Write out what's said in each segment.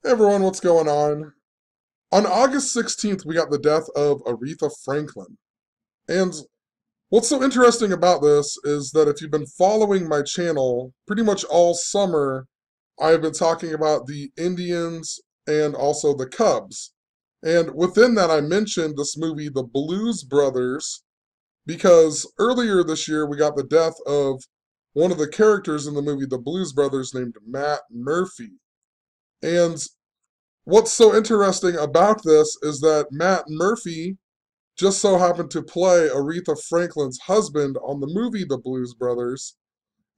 Hey everyone, what's going on? On August 16th, we got the death of Aretha Franklin. And what's so interesting about this is that if you've been following my channel pretty much all summer, I've been talking about the Indians and also the Cubs. And within that, I mentioned this movie, The Blues Brothers, because earlier this year we got the death of one of the characters in the movie, The Blues Brothers, named Matt Murphy. And what's so interesting about this is that Matt Murphy just so happened to play Aretha Franklin's husband on the movie The Blues Brothers.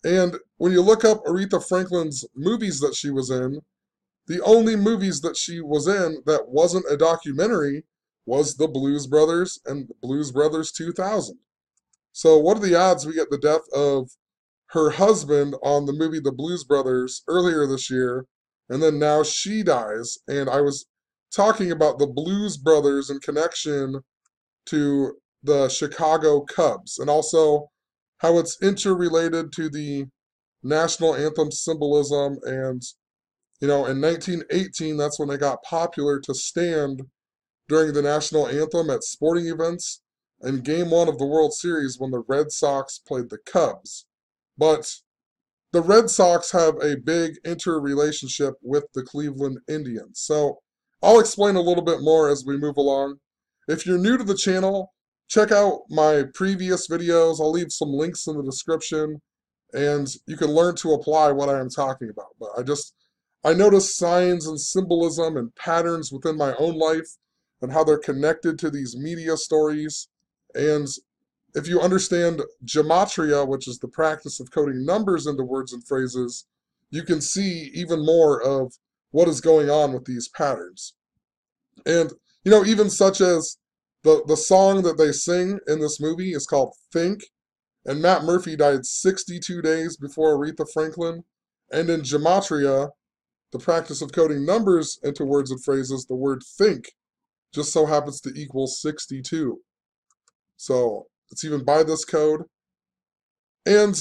And when you look up Aretha Franklin's movies that she was in, the only movies that she was in that wasn't a documentary was The Blues Brothers and The Blues Brothers 2000. So, what are the odds we get the death of her husband on the movie The Blues Brothers earlier this year, and then now she dies? And I was talking about the Blues Brothers in connection to the Chicago Cubs, and also how it's interrelated to the national anthem symbolism. And, in 1918, that's when they got popular to stand during the national anthem at sporting events and game one of the World Series when the Red Sox played the Cubs. But the Red Sox have a big interrelationship with the Cleveland Indians. So I'll explain a little bit more as we move along. If you're new to the channel, check out my previous videos. I'll leave some links in the description and you can learn to apply what I am talking about. But I notice signs and symbolism and patterns within my own life and how they're connected to these media stories. And if you understand gematria, which is the practice of coding numbers into words and phrases, you can see even more of what is going on with these patterns. And, even such as the song that they sing in this movie is called Think, and Matt Murphy died 62 days before Aretha Franklin. And in gematria, the practice of coding numbers into words and phrases, the word think just so happens to equal 62. So it's even by this code. And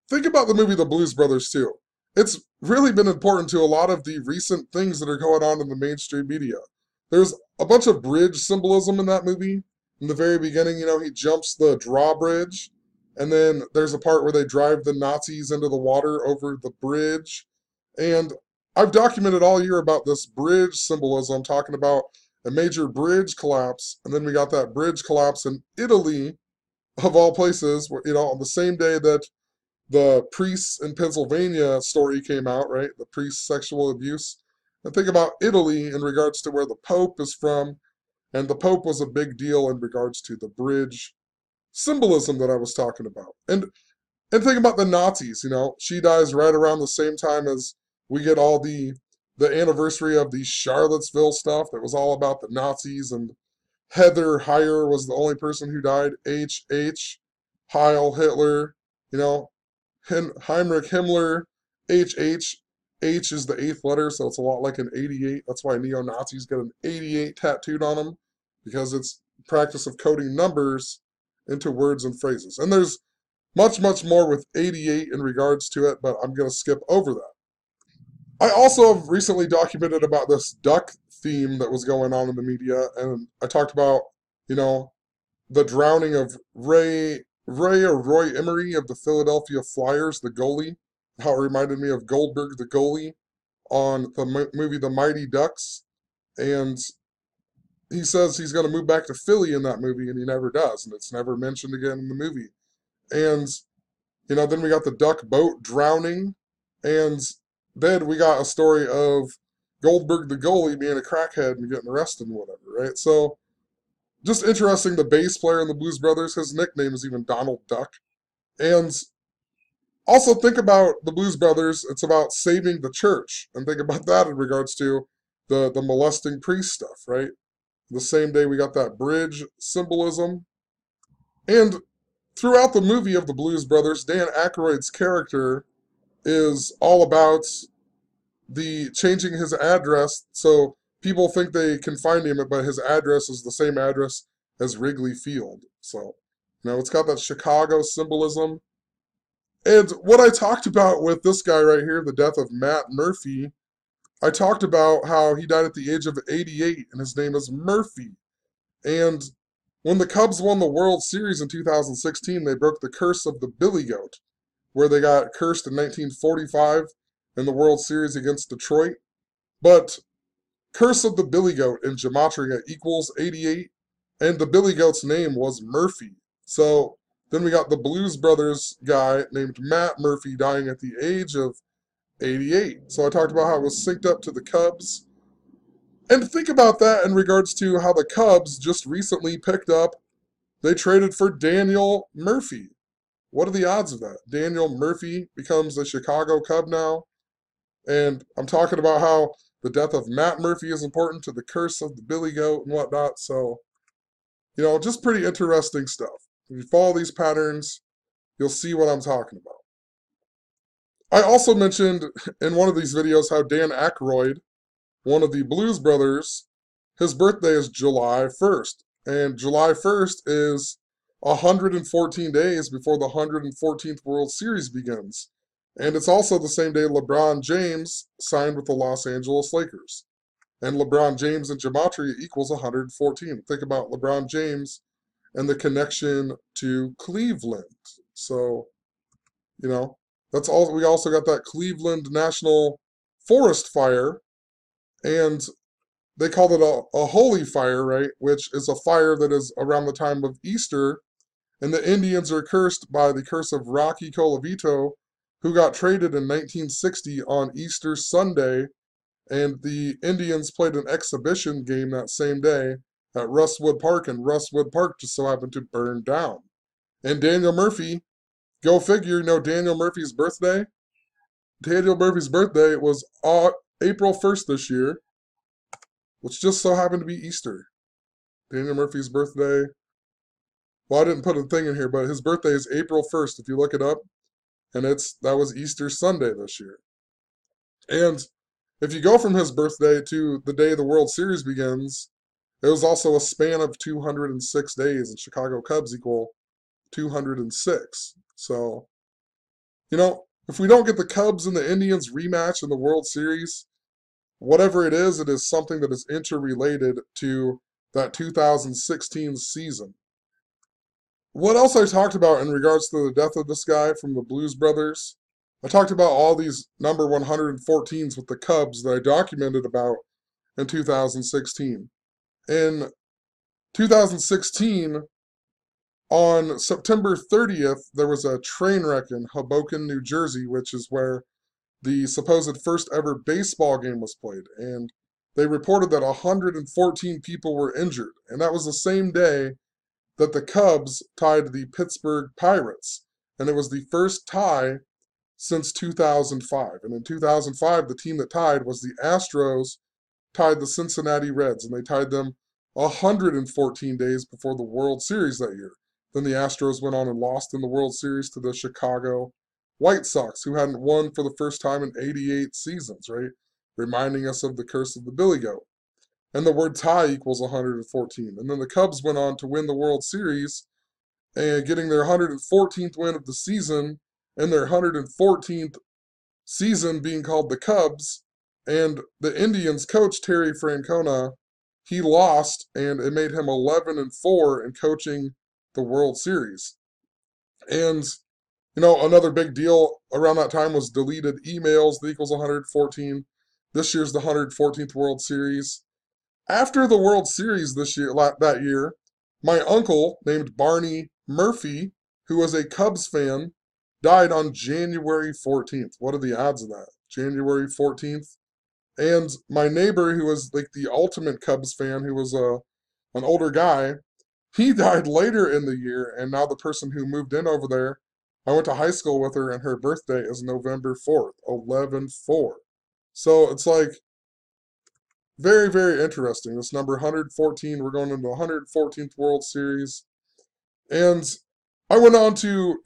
think about the movie The Blues Brothers too. It's really been important to a lot of the recent things that are going on in the mainstream media. There's a bunch of bridge symbolism in that movie. In the very beginning, he jumps the drawbridge, and then there's a part where they drive the Nazis into the water over the bridge. And I've documented all year about this bridge symbolism, talking about a major bridge collapse, and then we got that bridge collapse in Italy, of all places, on the same day that the priests in Pennsylvania story came out, right? The priest sexual abuse. And think about Italy in regards to where the Pope is from. And the Pope was a big deal in regards to the bridge symbolism that I was talking about. And think about the Nazis, she dies right around the same time as we get all the anniversary of the Charlottesville stuff that was all about the Nazis, and Heather Heyer was the only person who died. H. Heil Hitler, you know, Heinrich Himmler, H. H is the eighth letter, so it's a lot like an 88. That's why neo-Nazis get an 88 tattooed on them, because it's practice of coding numbers into words and phrases. And there's much, much more with 88 in regards to it, but I'm going to skip over that. I also have recently documented about this duck theme that was going on in the media, and I talked about, you know, the drowning of Ray or Roy Emery of the Philadelphia Flyers, the goalie, how it reminded me of Goldberg, the goalie, on the movie The Mighty Ducks. And he says he's going to move back to Philly in that movie, and he never does, and it's never mentioned again in the movie. And, then we got the duck boat drowning, and then we got a story of Goldberg, the goalie, being a crackhead and getting arrested and whatever, right? So, just interesting, the bass player in the Blues Brothers, his nickname is even Donald Duck. And also think about the Blues Brothers, it's about saving the church. And think about that in regards to the molesting priest stuff, right? The same day we got that bridge symbolism. And throughout the movie of the Blues Brothers, Dan Aykroyd's character is all about the changing his address so people think they can find him, but his address is the same address as Wrigley Field. So, it's got that Chicago symbolism. And what I talked about with this guy right here, the death of Matt Murphy, I talked about how he died at the age of 88 and his name is Murphy. And when the Cubs won the World Series in 2016, they broke the curse of the Billy Goat, where they got cursed in 1945 in the World Series against Detroit. But curse of the Billy Goat in gematria equals 88, and the Billy Goat's name was Murphy. So then we got the Blues Brothers guy named Matt Murphy dying at the age of 88. So I talked about how it was synced up to the Cubs. And think about that in regards to how the Cubs just recently picked up, they traded for Daniel Murphy. What are the odds of that? Daniel Murphy becomes a Chicago Cub now. And I'm talking about how the death of Matt Murphy is important to the curse of the Billy Goat and whatnot. So, just pretty interesting stuff. If you follow these patterns, you'll see what I'm talking about. I also mentioned in one of these videos how Dan Aykroyd, one of the Blues Brothers, his birthday is July 1st. And July 1st is 114 days before the 114th World Series begins. And it's also the same day LeBron James signed with the Los Angeles Lakers. And LeBron James in gematria equals 114. Think about LeBron James and the connection to Cleveland. So, you know, that's all. We also got that Cleveland National Forest Fire, and they called it a holy fire, right? Which is a fire that is around the time of Easter, and the Indians are cursed by the curse of Rocky Colavito, who got traded in 1960 on Easter Sunday, and the Indians played an exhibition game that same day at Rustwood Park, and Rustwood Park just so happened to burn down. And Daniel Murphy, go figure, Daniel Murphy's birthday? Daniel Murphy's birthday was April 1st this year, which just so happened to be Easter. Daniel Murphy's birthday, well, I didn't put a thing in here, but his birthday is April 1st if you look it up, and that was Easter Sunday this year. And if you go from his birthday to the day the World Series begins, it was also a span of 206 days, and Chicago Cubs equal 206. So, if we don't get the Cubs and the Indians rematch in the World Series, whatever it is something that is interrelated to that 2016 season. What else I talked about in regards to the death of this guy from the Blues Brothers? I talked about all these number 114s with the Cubs that I documented about in 2016. In 2016, on September 30th, there was a train wreck in Hoboken, New Jersey, which is where the supposed first ever baseball game was played. And they reported that 114 people were injured. And that was the same day that the Cubs tied the Pittsburgh Pirates. And it was the first tie since 2005. And in 2005, the team that tied was the Astros, tied the Cincinnati Reds, and they tied them 114 days before the World Series that year. Then the Astros went on and lost in the World Series to the Chicago White Sox, who hadn't won for the first time in 88 seasons, right? Reminding us of the curse of the Billy Goat. And the word tie equals 114. And then the Cubs went on to win the World Series and getting their 114th win of the season and their 114th season being called the Cubs. And the Indians coach, Terry Francona, he lost, and it made him 11-4 in coaching the World Series. And another big deal around that time was deleted emails that equals 114. This year's the 114th World Series. After the World Series that year, my uncle named Barney Murphy, who was a Cubs fan, died on January 14th. What are the odds of that? January 14th. And my neighbor, who was like the ultimate Cubs fan, who was an older guy, he died later in the year, and now the person who moved in over there, I went to high school with her, and her birthday is November 4th, 11-4. So it's like very, very interesting. This number 114, we're going into the 114th World Series. And I went on to,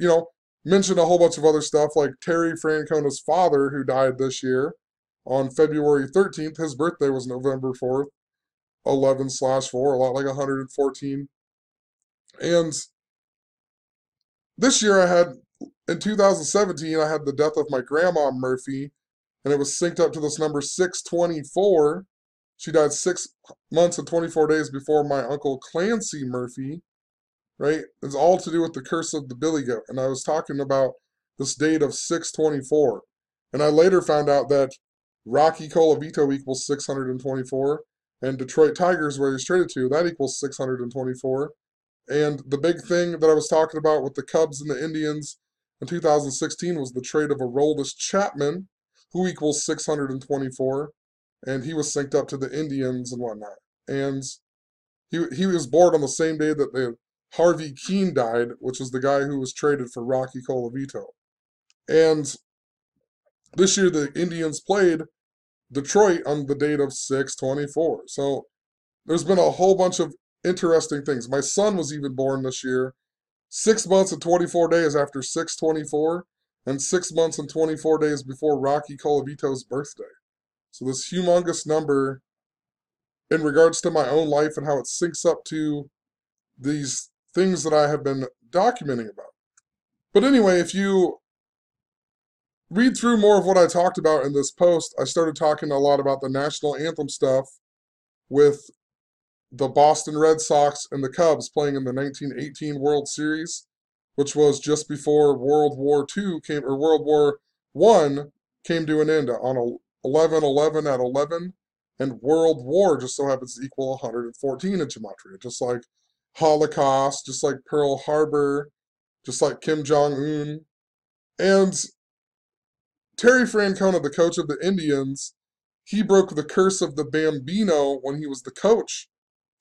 mention a whole bunch of other stuff, like Terry Francona's father, who died this year on February 13th. His birthday was November 4th, 11/4, a lot like 114. And this year in 2017, I had the death of my grandma Murphy, and it was synced up to this number 624. She died 6 months and 24 days before my uncle Clancy Murphy, right? It's all to do with the curse of the billy goat. And I was talking about this date of 624. And I later found out that Rocky Colavito equals 624, and Detroit Tigers, where he's traded to, that equals 624. And the big thing that I was talking about with the Cubs and the Indians in 2016 was the trade of Aroldis Chapman, who equals 624, and he was synced up to the Indians and whatnot. And he was born on the same day that the Harvey Keene died, which was the guy who was traded for Rocky Colavito. And this year the Indians played Detroit on the date of 624. So there's been a whole bunch of interesting things. My son was even born this year, 6 months and 24 days after 624, and 6 months and 24 days before Rocky Colavito's birthday. So this humongous number in regards to my own life and how it syncs up to these things that I have been documenting about. But anyway, if you read through more of what I talked about in this post, I started talking a lot about the national anthem stuff with the Boston Red Sox and the Cubs playing in the 1918 World Series, which was just before World War II came, or World War I came to an end on 11/11 at 11, and World War just so happens to equal 114 in gematria, just like Holocaust, just like Pearl Harbor, just like Kim Jong-un. And Terry Francona, the coach of the Indians, he broke the curse of the Bambino when he was the coach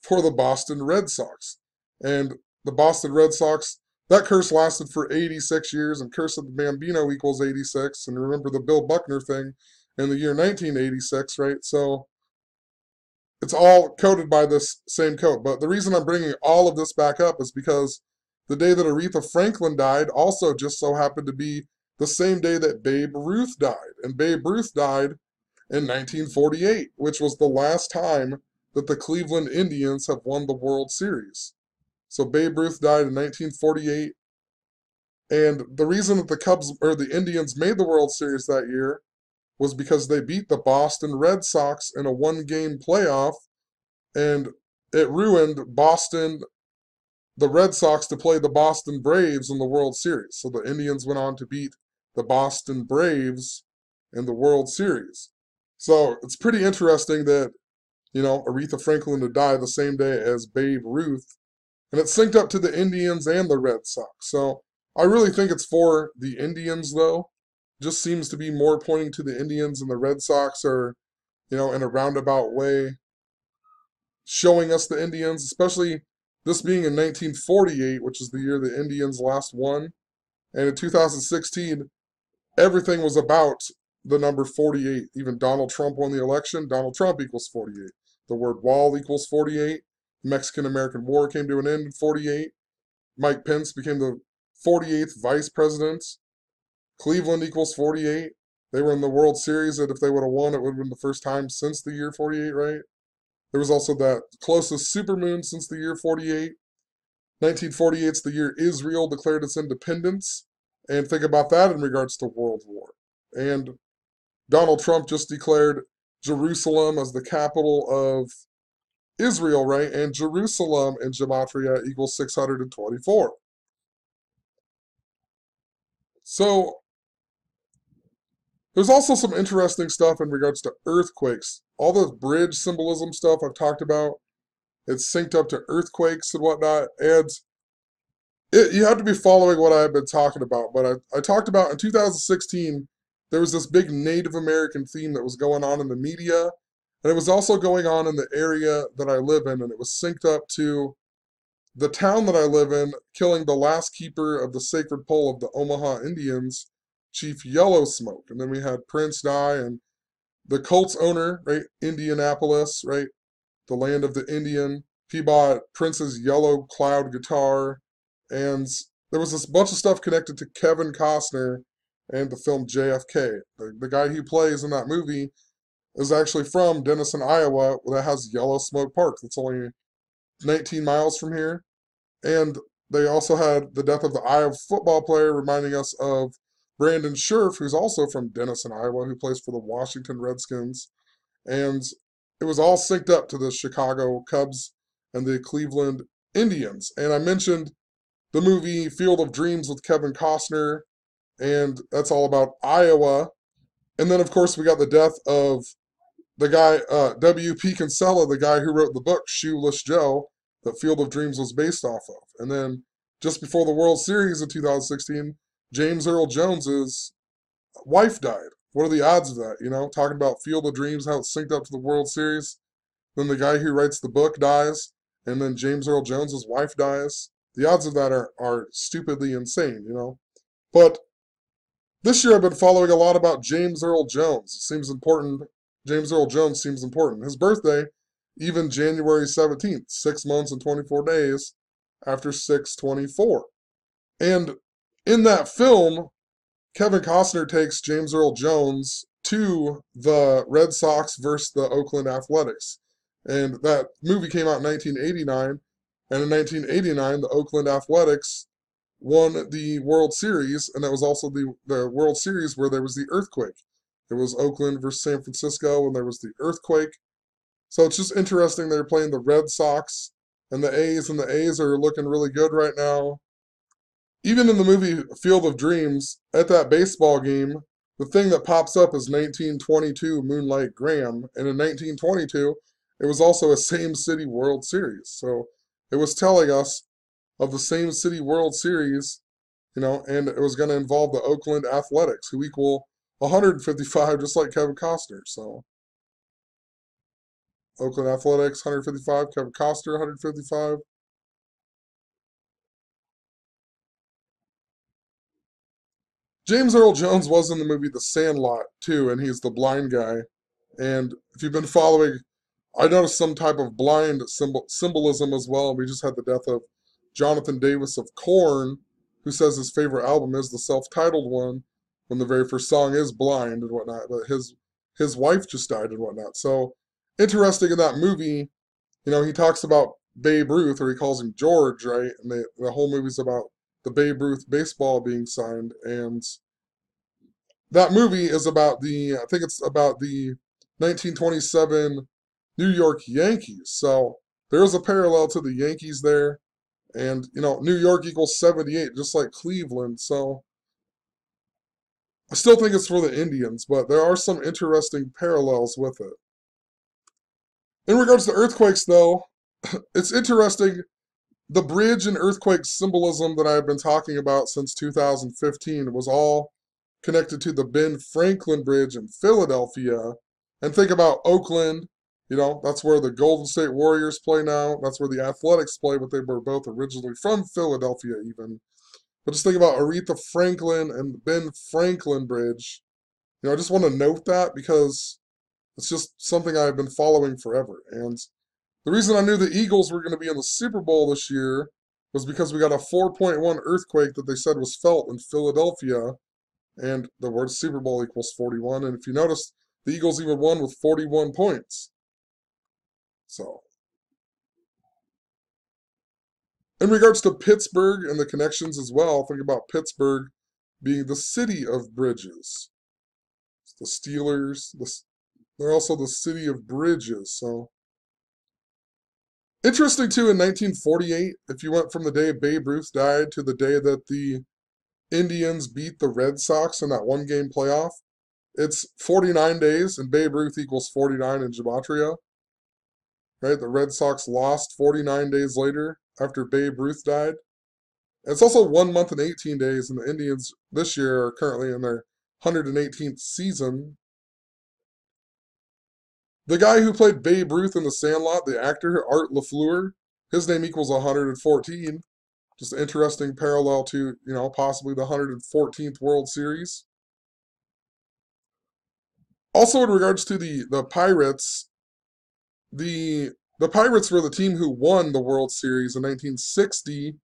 for the Boston Red Sox. And the Boston Red Sox, that curse lasted for 86 years, and curse of the Bambino equals 86. And remember the Bill Buckner thing in the year 1986, right? So it's all coded by this same code. But the reason I'm bringing all of this back up is because the day that Aretha Franklin died also just so happened to be the same day that Babe Ruth died. And Babe Ruth died in 1948, which was the last time that the Cleveland Indians have won the World Series. So Babe Ruth died in 1948, and the reason that the Cubs or the Indians made the World Series that year was because they beat the Boston Red Sox in a one-game playoff, and it ruined the Red Sox to play the Boston Braves in the World Series. So the Indians went on to beat the Boston Braves in the World Series. So it's pretty interesting that, Aretha Franklin would die the same day as Babe Ruth, and it's synced up to the Indians and the Red Sox. So I really think it's for the Indians, though. Just seems to be more pointing to the Indians, and the Red Sox are, in a roundabout way, showing us the Indians, especially this being in 1948, which is the year the Indians last won. And in 2016, everything was about the number 48. Even Donald Trump won the election. Donald Trump equals 48. The word wall equals 48. The Mexican-American War came to an end in 48. Mike Pence became the 48th vice president. Cleveland equals 48. They were in the World Series, and if they would have won, it would have been the first time since the year 48, right? There was also that closest supermoon since the year 48. 1948 is the year Israel declared its independence. And think about that in regards to World War. And Donald Trump just declared Jerusalem as the capital of Israel, right? And Jerusalem in gematria equals 624. So there's also some interesting stuff in regards to earthquakes. All the bridge symbolism stuff I've talked about, it's synced up to earthquakes and whatnot. And you have to be following what I've been talking about. But I talked about in 2016, there was this big Native American theme that was going on in the media. And it was also going on in the area that I live in. And it was synced up to the town that I live in killing the last keeper of the sacred pole of the Omaha Indians, Chief Yellow Smoke. And then we had Prince die, and the Colts owner, right, Indianapolis, right, the land of the Indian, he bought Prince's Yellow Cloud guitar, and there was this bunch of stuff connected to Kevin Costner and the film JFK. The guy he plays in that movie is actually from Denison, Iowa, that has Yellow Smoke Park. That's only 19 miles from here. And they also had the death of the Iowa football player, reminding us of Brandon Scherf, who's also from Denison, Iowa, who plays for the Washington Redskins. And it was all synced up to the Chicago Cubs and the Cleveland Indians. And I mentioned the movie Field of Dreams with Kevin Costner, and that's all about Iowa. And then, of course, we got the death of the guy, W.P. Kinsella, the guy who wrote the book Shoeless Joe, that Field of Dreams was based off of. And then, just before the World Series in 2016, James Earl Jones's wife died. What are the odds of that? You know, talking about Field of Dreams, how it's synced up to the World Series. Then the guy who writes the book dies, and then James Earl Jones's wife dies. The odds of that are stupidly insane, you know. But this year I've been following a lot about James Earl Jones. It seems important. James Earl Jones seems important. His birthday, even January 17th, 6 months and 24 days after 6/24. And in that film, Kevin Costner takes James Earl Jones to the Red Sox versus the Oakland Athletics. And that movie came out in 1989. And in 1989, the Oakland Athletics won the World Series. And that was also the World Series where there was the earthquake. It was Oakland versus San Francisco, and there was the earthquake. So it's just interesting they're playing the Red Sox and the A's are looking really good right now. Even in the movie Field of Dreams, at that baseball game, the thing that pops up is 1922 Moonlight Graham, and in 1922, it was also a same city World Series. So it was telling us of the same city World Series, you know, and it was going to involve the Oakland Athletics, who equal 155, just like Kevin Costner. So Oakland Athletics, 155, Kevin Costner, 155. James Earl Jones was in the movie The Sandlot too, and he's the blind guy. And if you've been following, I noticed some type of blind symbolism as well. We just had the death of Jonathan Davis of Korn, who says his favorite album is the self-titled one, when the very first song is Blind and whatnot. But his wife just died and whatnot. So interesting in that movie, you know, he talks about Babe Ruth, or he calls him George, right? And the whole movie's about the Babe Ruth baseball being signed, and that movie is about I think it's about the 1927 New York Yankees. So there is a parallel to the Yankees there. And, you know, New York equals 78, just like Cleveland. So I still think it's for the Indians, but there are some interesting parallels with it. In regards to earthquakes, though, it's interesting. The bridge and earthquake symbolism that I've been talking about since 2015 was all connected to the Ben Franklin Bridge in Philadelphia. And think about Oakland, you know, that's where the Golden State Warriors play now. That's where the Athletics play, but they were both originally from Philadelphia even. But just think about Aretha Franklin and Ben Franklin Bridge. You know, I just want to note that because it's just something I've been following forever. And the reason I knew the Eagles were going to be in the Super Bowl this year was because we got a 4.1 earthquake that they said was felt in Philadelphia, and the word Super Bowl equals 41. And if you notice, the Eagles even won with 41 points. So, in regards to Pittsburgh and the connections as well, think about Pittsburgh being the city of bridges. The Steelers, they're also the city of bridges. So, interesting too, in 1948, if you went from the day Babe Ruth died to the day that the Indians beat the Red Sox in that one-game playoff, it's 49 days, and Babe Ruth equals 49 in Gematria. Right? The Red Sox lost 49 days later after Babe Ruth died. And it's also 1 month and 18 days, and the Indians this year are currently in their 118th season. The guy who played Babe Ruth in The Sandlot, the actor Art LaFleur, his name equals 114. Just an interesting parallel to, you know, possibly the 114th World Series. Also, in regards to the Pirates, the Pirates were the team who won the World Series in 1960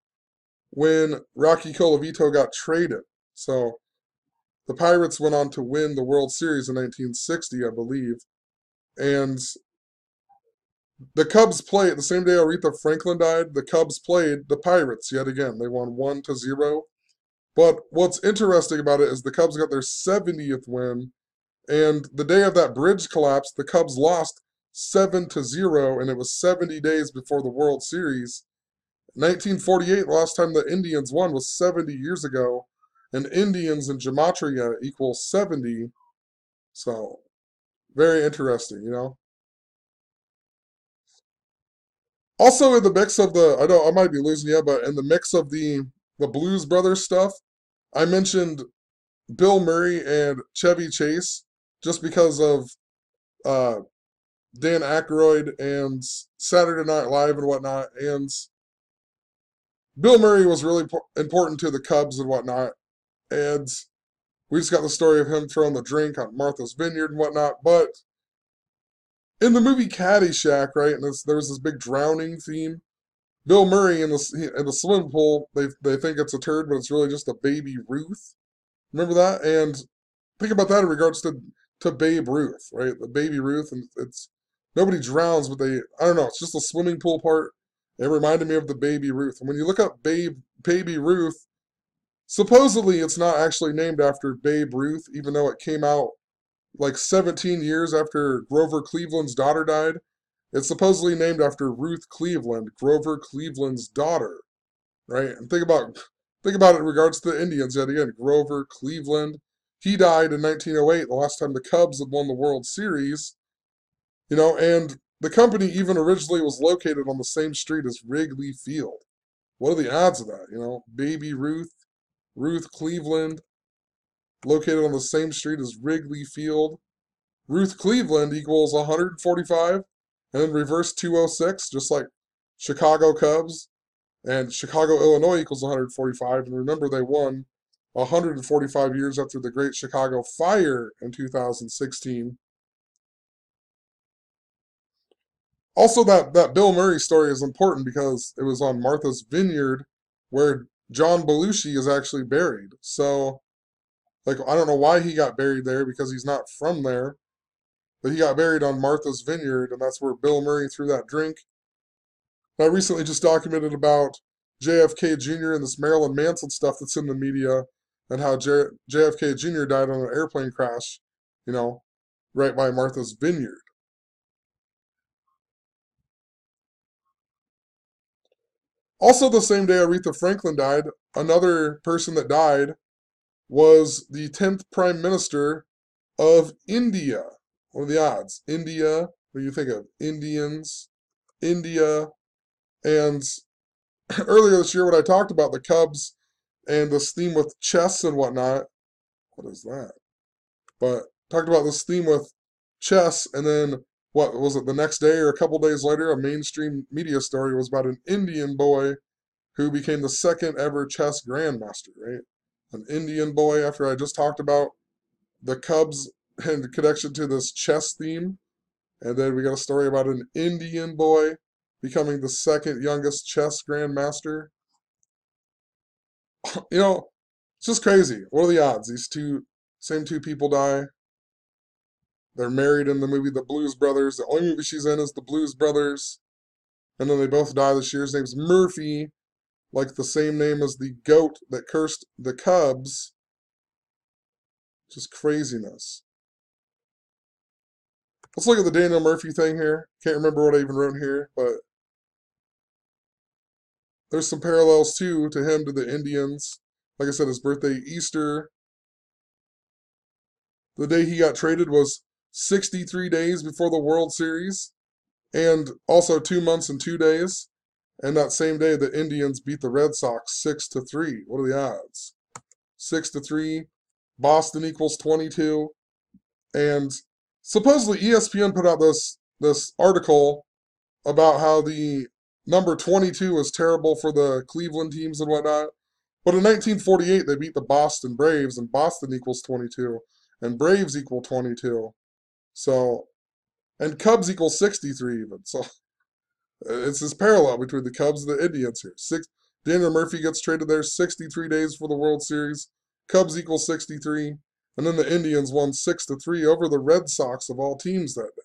when Rocky Colavito got traded. So the Pirates went on to win the World Series in 1960, I believe. And the Cubs played the same day Aretha Franklin died. The Cubs played the Pirates yet again. They won 1-0. But what's interesting about it is the Cubs got their 70th win, and the day of that bridge collapse, the Cubs lost 7-0, and it was 70 days before the World Series. 1948, the last time the Indians won was 70 years ago, and Indians in Gematria equals 70. So, very interesting, you know? Also in the mix of the, I know I might be losing you, but in the mix of the Blues Brothers stuff, I mentioned Bill Murray and Chevy Chase just because of uh, Dan Aykroyd and Saturday Night Live and whatnot. And Bill Murray was really important to the Cubs and whatnot. And we just got the story of him throwing the drink on Martha's Vineyard and whatnot. But in the movie Caddyshack, right, and there was this big drowning theme. Bill Murray in the swimming pool, they think it's a turd, but it's really just a baby Ruth. Remember that? And think about that in regards to Babe Ruth, right? The baby Ruth, and it's nobody drowns, but I don't know. It's just the swimming pool part. It reminded me of the baby Ruth. And when you look up Baby Ruth, supposedly it's not actually named after Babe Ruth, even though it came out like 17 years after Grover Cleveland's daughter died. It's supposedly named after Ruth Cleveland, Grover Cleveland's daughter, right? And think about it in regards to the Indians yet again. Grover Cleveland, he died in 1908, the last time the Cubs had won the World Series, you know, and the company even originally was located on the same street as Wrigley Field. What are the odds of that, you know? Baby Ruth, Ruth Cleveland, located on the same street as Wrigley Field. Ruth Cleveland equals 145, and then reverse 206, just like Chicago Cubs. And Chicago, Illinois equals 145. And remember, they won 145 years after the Great Chicago Fire in 2016. Also, that Bill Murray story is important because it was on Martha's Vineyard where John Belushi is actually buried. So, like, I don't know why he got buried there because he's not from there, but he got buried on Martha's Vineyard, and that's where Bill Murray threw that drink. I recently just documented about JFK Jr. and this Marilyn Manson stuff that's in the media and how JFK Jr. died on an airplane crash, you know, right by Martha's Vineyard. Also, the same day Aretha Franklin died, another person that died was the 10th Prime Minister of India. What are the odds? India, what do you think of? Indians, India, and earlier this year when I talked about the Cubs and this theme with chess and whatnot, what is that? But talked about this theme with chess, and then what was it? The next day or a couple days later, a mainstream media story was about an Indian boy who became the second ever chess grandmaster. Right, an Indian boy. After I just talked about the Cubs in connection to this chess theme, and then we got a story about an Indian boy becoming the second youngest chess grandmaster. You know, it's just crazy. What are the odds? These same two people die. They're married in the movie The Blues Brothers. The only movie she's in is The Blues Brothers. And then they both die this year. His name's Murphy, like the same name as the goat that cursed the Cubs. Just craziness. Let's look at the Daniel Murphy thing here. Can't remember what I even wrote here, but there's some parallels too to him to the Indians. Like I said, his birthday, Easter. The day he got traded was 63 days before the World Series, and also 2 months and 2 days. And that same day, the Indians beat the Red Sox 6-3. What are the odds? 6-3. Boston equals 22. And supposedly ESPN put out this article about how the number 22 was terrible for the Cleveland teams and whatnot. But in 1948, they beat the Boston Braves, and Boston equals 22, and Braves equal 22. So, and Cubs equal 63 even. So it's this parallel between the Cubs and the Indians here. Daniel Murphy gets traded there 63 days for the World Series. Cubs equal 63. And then the Indians won 6-3 over the Red Sox of all teams that day.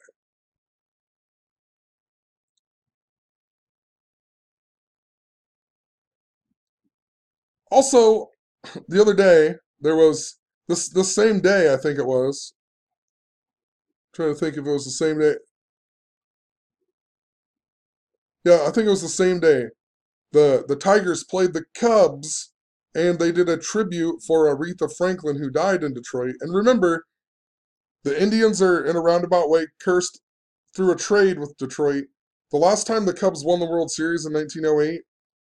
Also, The other day, there was this same day, I think it was. Trying to think if it was the same day. Yeah, I think it was the same day. The Tigers played the Cubs, and they did a tribute for Aretha Franklin, who died in Detroit. And remember, the Indians are in a roundabout way cursed through a trade with Detroit. The last time the Cubs won the World Series in 1908,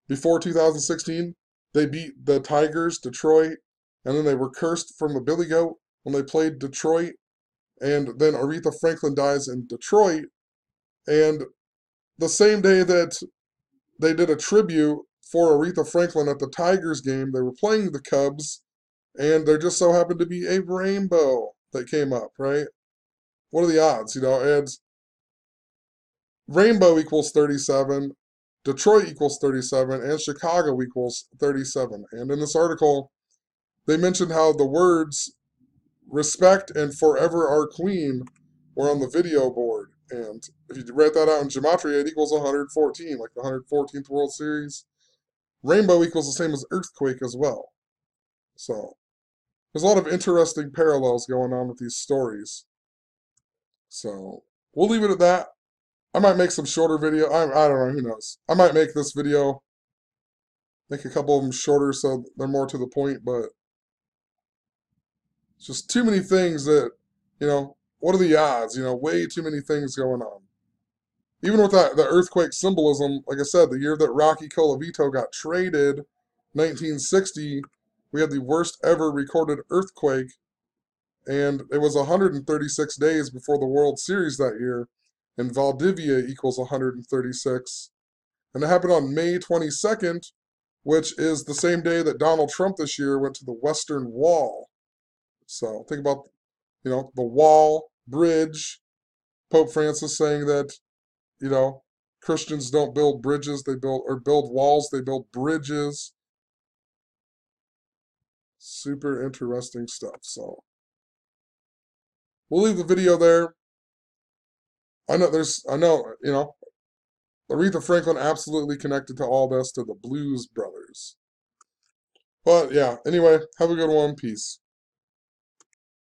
before 2016, they beat the Tigers, Detroit, and then they were cursed from the Billy Goat when they played Detroit. And then Aretha Franklin dies in Detroit. And the same day that they did a tribute for Aretha Franklin at the Tigers game, they were playing the Cubs, and there just so happened to be a rainbow that came up, right? What are the odds? And rainbow equals 37, Detroit equals 37, and Chicago equals 37. And in this article, they mentioned how the words respect and forever our queen were on the video board. And if you write that out in gematria, it equals 114, like the 114th World Series. Rainbow equals the same as earthquake as well. So there's a lot of interesting parallels going on with these stories. So we'll leave it at that. I might make some shorter video. I don't know. Who knows? I might make this video, make a couple of them shorter so they're more to the point. But it's just too many things that, what are the odds? Way too many things going on. Even with that, the earthquake symbolism, like I said, the year that Rocky Colavito got traded, 1960, we had the worst ever recorded earthquake, and it was 136 days before the World Series that year, and Valdivia equals 136. And it happened on May 22nd, which is the same day that Donald Trump this year went to the Western Wall. So think about, the wall, bridge, Pope Francis saying that, you know, Christians don't build bridges, they build walls, they build bridges. Super interesting stuff. So we'll leave the video there. I know, Aretha Franklin absolutely connected to all this, to the Blues Brothers. But yeah, anyway, have a good one. Peace.